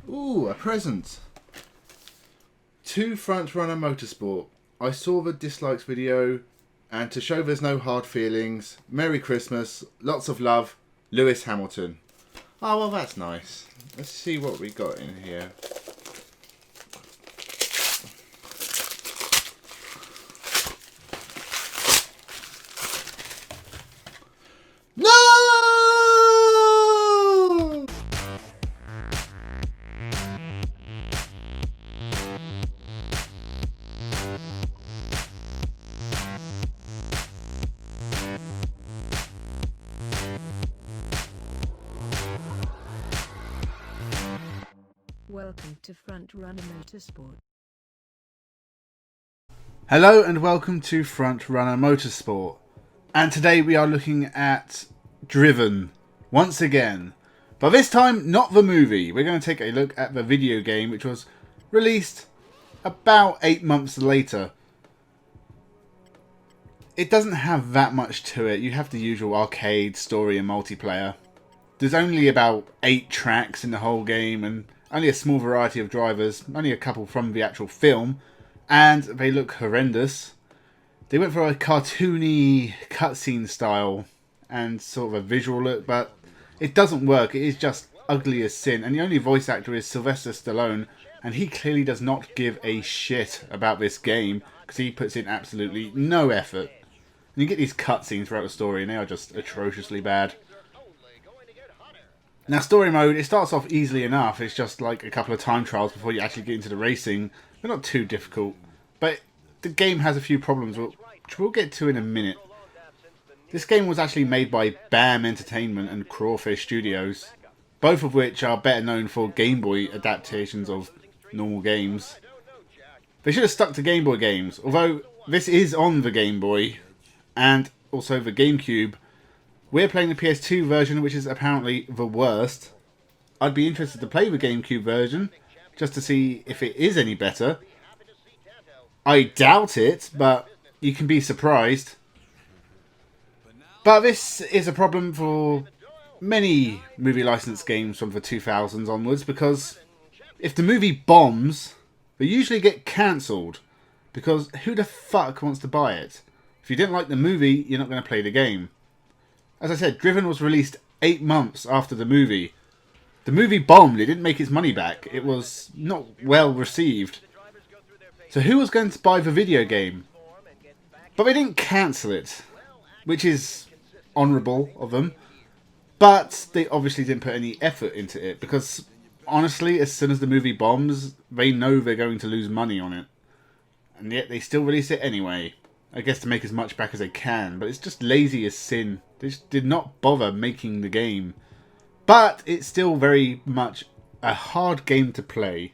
Ooh, a present. To Front Runner Motorsport. I saw the dislikes video, and to show there's no hard feelings, Merry Christmas, lots of love, Lewis Hamilton. Oh, well, that's nice. Let's see what we got in here. No! Welcome to Front Runner Motorsport. Hello and welcome to Front Runner Motorsport. And today we are looking at Driven once again. But this time, not the movie. We're going to take a look at the video game, which was released about 8 months later. It doesn't have that much to it. You have the usual arcade, story and multiplayer. There's only about 8 tracks in the whole game and only a small variety of drivers. Only a couple from the actual film. And they look horrendous. They went for a cartoony cutscene style and sort of a visual look, but it doesn't work. It is just ugly as sin. And the only voice actor is Sylvester Stallone, and he clearly does not give a shit about this game because he puts in absolutely no effort. And you get these cutscenes throughout the story, and they are just atrociously bad. Now, story mode, it starts off easily enough. It's just like a couple of time trials before you actually get into the racing. They're not too difficult, but the game has a few problems, which we'll get to in a minute. This game was actually made by BAM Entertainment and Crawfish Studios, both of which are better known for Game Boy adaptations of normal games. They should have stuck to Game Boy games, although this is on the Game Boy and also the GameCube. We're playing the PS2 version, which is apparently the worst. I'd be interested to play the GameCube version, just to see if it is any better. I doubt it, but you can be surprised. But this is a problem for many movie license games from the 2000s onwards, because if the movie bombs, they usually get cancelled, because who the fuck wants to buy it? If you didn't like the movie, you're not going to play the game. As I said, Driven was released 8 months after the movie. The movie bombed, it didn't make its money back, it was not well received. So who was going to buy the video game? But they didn't cancel it, which is honourable of them. But they obviously didn't put any effort into it, because honestly, as soon as the movie bombs, they know they're going to lose money on it. And yet they still release it anyway. I guess to make as much back as they can, but it's just lazy as sin. They just did not bother making the game. But it's still very much a hard game to play.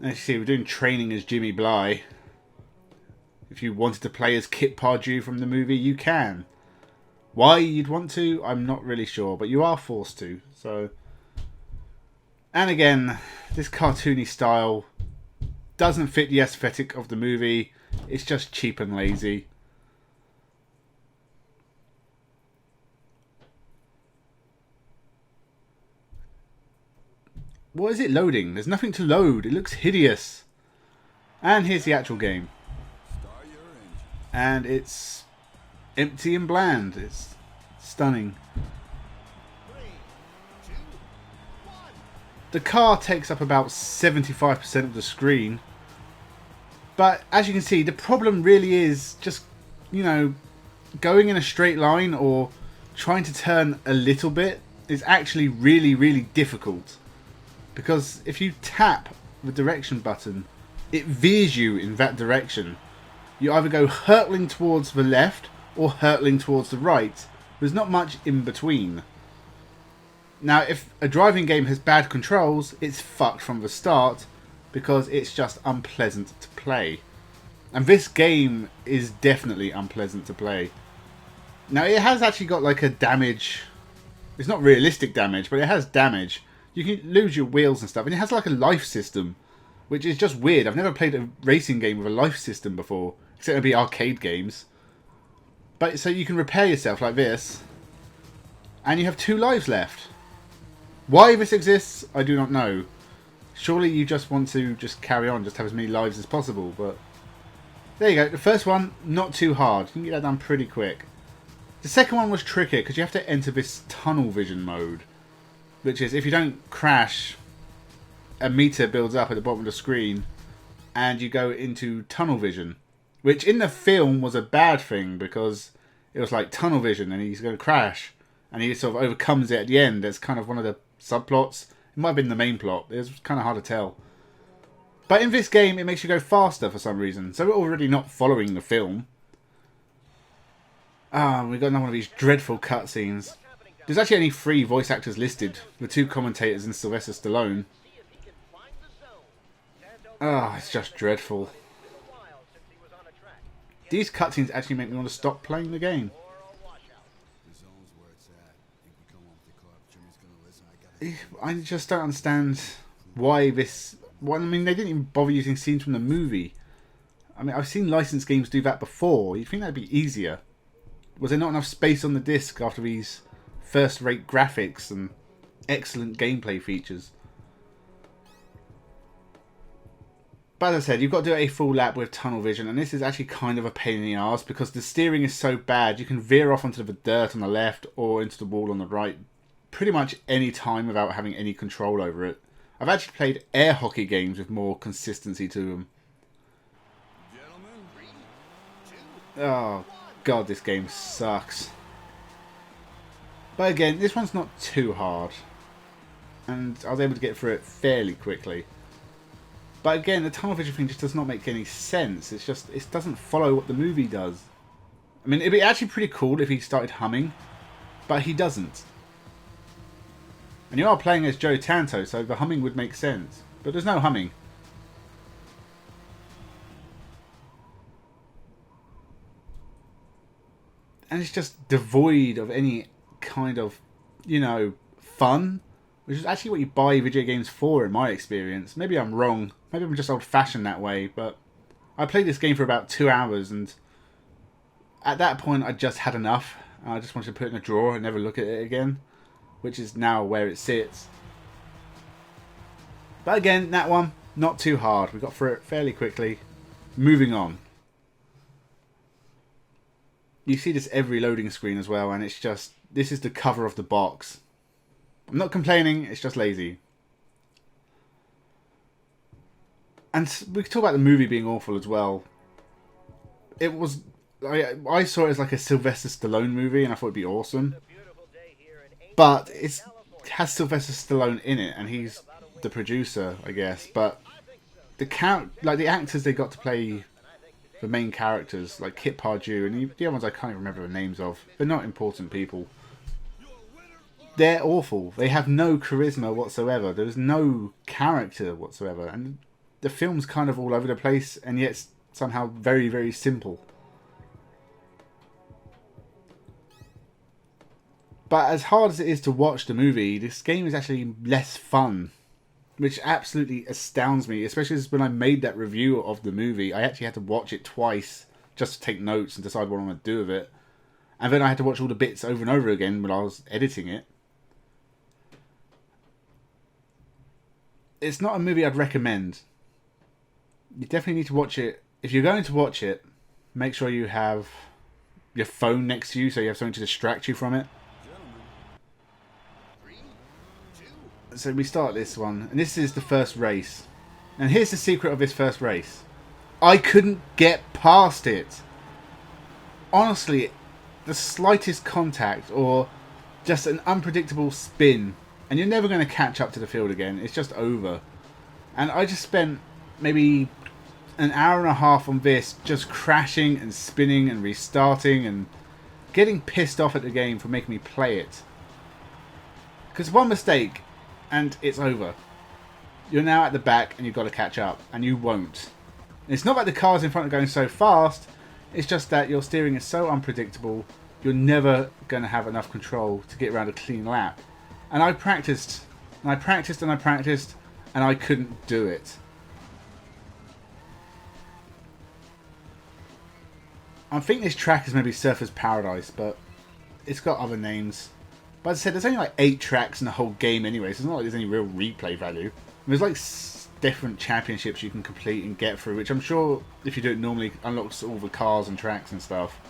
As you see, we're doing training as Jimmy Bly. If you wanted to play as Kit Pardew from the movie, you can. Why you'd want to, I'm not really sure, but you are forced to. So, and again, this cartoony style doesn't fit the aesthetic of the movie. It's just cheap and lazy. What is it loading? There's nothing to load. It looks hideous. And here's the actual game. And it's empty and bland. It's stunning. The car takes up about 75% of the screen. But as you can see, the problem really is just, you know, going in a straight line or trying to turn a little bit is actually really, really difficult. Because if you tap the direction button, it veers you in that direction. You either go hurtling towards the left or hurtling towards the right. There's not much in between. Now, if a driving game has bad controls, it's fucked from the start because it's just unpleasant to play. And this game is definitely unpleasant to play. Now, it has actually got like a damage. It's not realistic damage, but it has damage. You can lose your wheels and stuff. And it has like a life system, which is just weird. I've never played a racing game with a life system before, except it'll be arcade games. But so you can repair yourself like this, and you have 2 lives left. Why this exists, I do not know. Surely you just want to just carry on, just have as many lives as possible, but... There you go. The first one, not too hard. You can get that done pretty quick. The second one was trickier because you have to enter this tunnel vision mode. Which is, if you don't crash, a meter builds up at the bottom of the screen and you go into tunnel vision. Which in the film was a bad thing because it was like tunnel vision and he's going to crash. And he sort of overcomes it at the end. That's kind of one of the subplots. It might have been the main plot. It was kind of hard to tell. But in this game, it makes you go faster for some reason. So we're already not following the film. We've got another one of these dreadful cutscenes. There's actually only 3 voice actors listed. The 2 commentators and Sylvester Stallone. It's just dreadful. These cutscenes actually make me want to stop playing the game. I just don't understand why this... Well, I mean, they didn't even bother using scenes from the movie. I mean, I've seen licensed games do that before. You'd think that'd be easier. Was there not enough space on the disc after these first-rate graphics and excellent gameplay features? But as I said, you've got to do a full lap with tunnel vision, and this is actually kind of a pain in the arse because the steering is so bad. You can veer off onto the dirt on the left or into the wall on the right pretty much any time without having any control over it. I've actually played air hockey games with more consistency to them. Oh god, this game sucks. But again, this one's not too hard. And I was able to get through it fairly quickly. But again, the tunnel vision thing just does not make any sense. It's just, it doesn't follow what the movie does. I mean, it'd be actually pretty cool if he started humming. But he doesn't. And you are playing as Joe Tanto, so the humming would make sense. But there's no humming. And it's just devoid of any kind of, you know, fun. Which is actually what you buy video games for, in my experience. Maybe I'm wrong. Maybe I'm just old-fashioned that way. But I played this game for about 2 hours. And at that point, I just had enough. I just wanted to put it in a drawer and never look at it again. Which is now where it sits. But again, that one, not too hard. We got through it fairly quickly. Moving on. You see this every loading screen as well, and it's just... This is the cover of the box. I'm not complaining, it's just lazy. And we could talk about the movie being awful as well. It was... I saw it as like a Sylvester Stallone movie, and I thought it'd be awesome. But it has Sylvester Stallone in it, and he's the producer, I guess. But the actors they got to play the main characters, like Kit Pardue, and the other ones I can't even remember the names of. They're not important people. They're awful. They have no charisma whatsoever. There's no character whatsoever, and the film's kind of all over the place, and yet it's somehow very, very simple. But as hard as it is to watch the movie, this game is actually less fun. Which absolutely astounds me, especially when I made that review of the movie. I actually had to watch it twice just to take notes and decide what I want to do with it. And then I had to watch all the bits over and over again when I was editing it. It's not a movie I'd recommend. You definitely need to watch it. If you're going to watch it, make sure you have your phone next to you so you have something to distract you from it. So we start this one, and this is the first race. And here's the secret of this first race. I couldn't get past it. Honestly, the slightest contact or just an unpredictable spin, and you're never going to catch up to the field again. It's just over. And I just spent maybe an hour and a half on this, just crashing and spinning and restarting and getting pissed off at the game for making me play it. Because one mistake... and it's over. You're now at the back and you've got to catch up. And you won't. And it's not like the cars in front are going so fast. It's just that your steering is so unpredictable. You're never going to have enough control to get around a clean lap. And I practiced. And I practiced and I practiced. And I couldn't do it. I think this track is maybe Surfer's Paradise. But it's got other names. But as I said, there's only like 8 tracks in the whole game anyway, so it's not like there's any real replay value. And there's like different championships you can complete and get through, which I'm sure if you do it normally unlocks all the cars and tracks and stuff.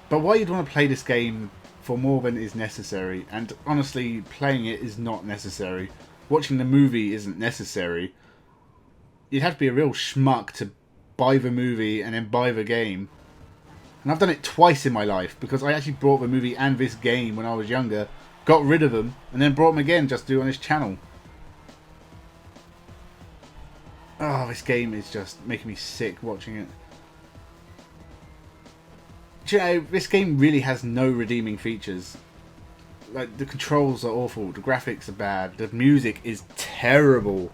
But why you'd want to play this game for more than is necessary, and honestly, playing it is not necessary. Watching the movie isn't necessary. You'd have to be a real schmuck to buy the movie and then buy the game. And I've done it twice in my life, because I actually bought the movie and this game when I was younger, got rid of them, and then brought them again just to do on this channel. Oh, this game is just making me sick watching it. Do you know, this game really has no redeeming features. Like, the controls are awful, the graphics are bad, the music is terrible,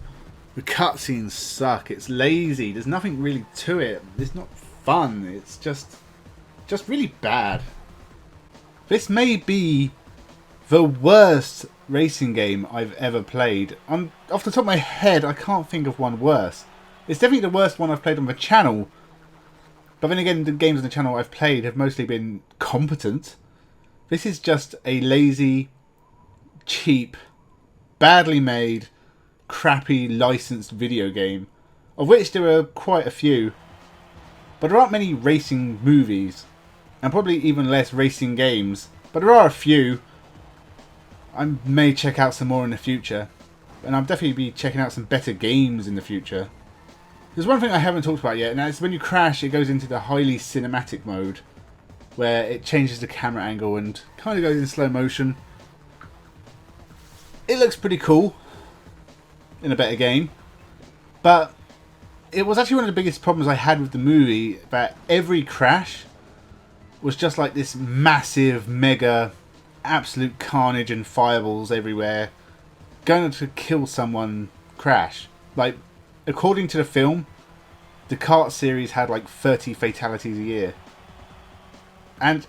the cutscenes suck, it's lazy, there's nothing really to it, it's not fun, it's just really bad. This may be the worst racing game I've ever played. Off the top of my head, I can't think of one worse. It's definitely the worst one I've played on the channel. But then again, the games on the channel I've played have mostly been competent. This is just a lazy, cheap, badly made, crappy licensed video game, of which there are quite a few. But there aren't many racing movies, and probably even less racing games. But there are a few. I may check out some more in the future, and I'll definitely be checking out some better games in the future. There's one thing I haven't talked about yet, and that's when you crash, it goes into the highly cinematic mode, where it changes the camera angle and kind of goes in slow motion. It looks pretty cool in a better game, but it was actually one of the biggest problems I had with the movie, that every crash was just like this massive, mega, absolute carnage and fireballs everywhere, going to kill someone crash. Like, according to the film, the kart series had like 30 fatalities a year. And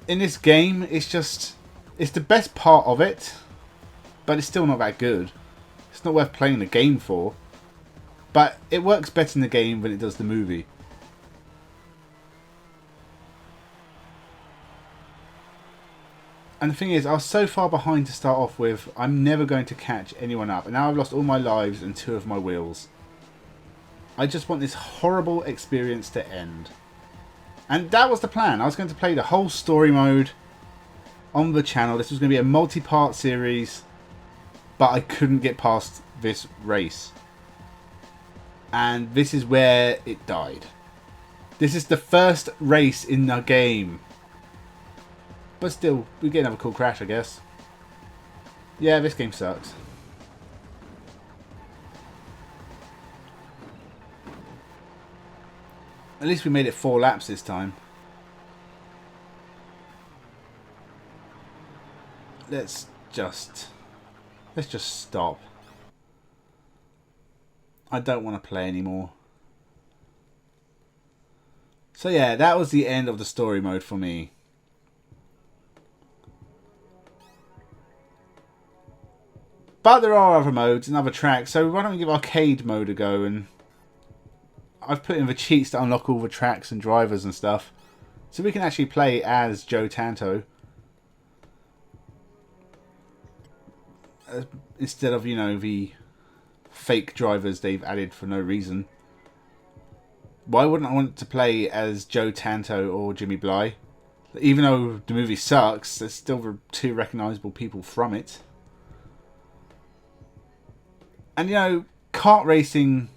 in this game, it's the best part of it, but it's still not that good. It's not worth playing the game for. But it works better in the game than it does the movie. And the thing is, I was so far behind to start off with, I'm never going to catch anyone up. And now I've lost all my lives and 2 of my wheels. I just want this horrible experience to end. And that was the plan. I was going to play the whole story mode on the channel. This was going to be a multi-part series. But I couldn't get past this race. And this is where it died. This is the first race in the game. But still, we get another cool crash, I guess. Yeah, this game sucks. At least we made it 4 laps this time. Let's just stop. I don't want to play anymore. So yeah, that was the end of the story mode for me. But there are other modes and other tracks, so why don't we give arcade mode a go? And I've put in the cheats to unlock all the tracks and drivers and stuff, so we can actually play as Joe Tanto instead of, you know, the fake drivers they've added for no reason. Why wouldn't I want to play as Joe Tanto or Jimmy Bly? Even though the movie sucks, there's still the 2 recognisable people from it. And, you know, kart racing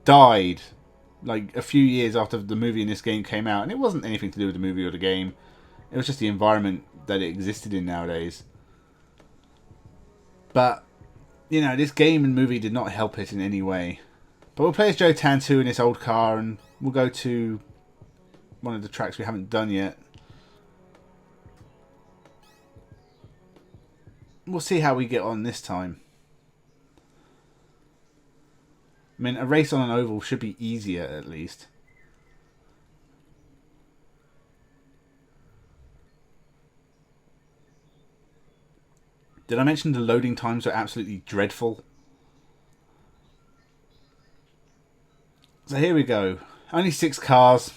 died like a few years after the movie in this game came out. And it wasn't anything to do with the movie or the game. It was just the environment that it existed in nowadays. But, you know, this game and movie did not help it in any way. But we'll play as Joe Tanto in this old car, and we'll go to one of the tracks we haven't done yet. We'll see how we get on this time. I mean, a race on an oval should be easier, at least. Did I mention the loading times are absolutely dreadful? So here we go. Only 6 cars.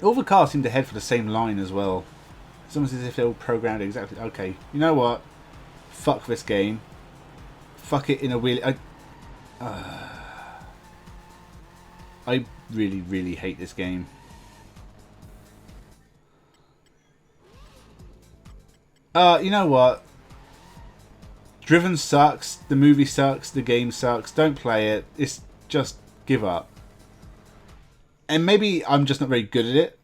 All the cars seem to head for the same line as well. It's almost as if they're all programmed exactly. Okay, you know what? Fuck this game. Fuck it in a wheel. I really, really hate this game. You know what? Driven sucks. The movie sucks. The game sucks. Don't play it. It's just give up. And maybe I'm just not very good at it,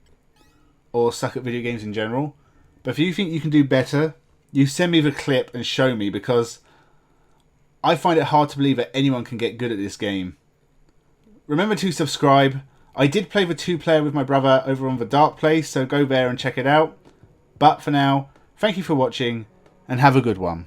or suck at video games in general. But if you think you can do better, you send me the clip and show me, because I find it hard to believe that anyone can get good at this game. Remember to subscribe. I did play the 2-player with my brother over on the Dark Place, so go there and check it out. But for now, thank you for watching, and have a good one.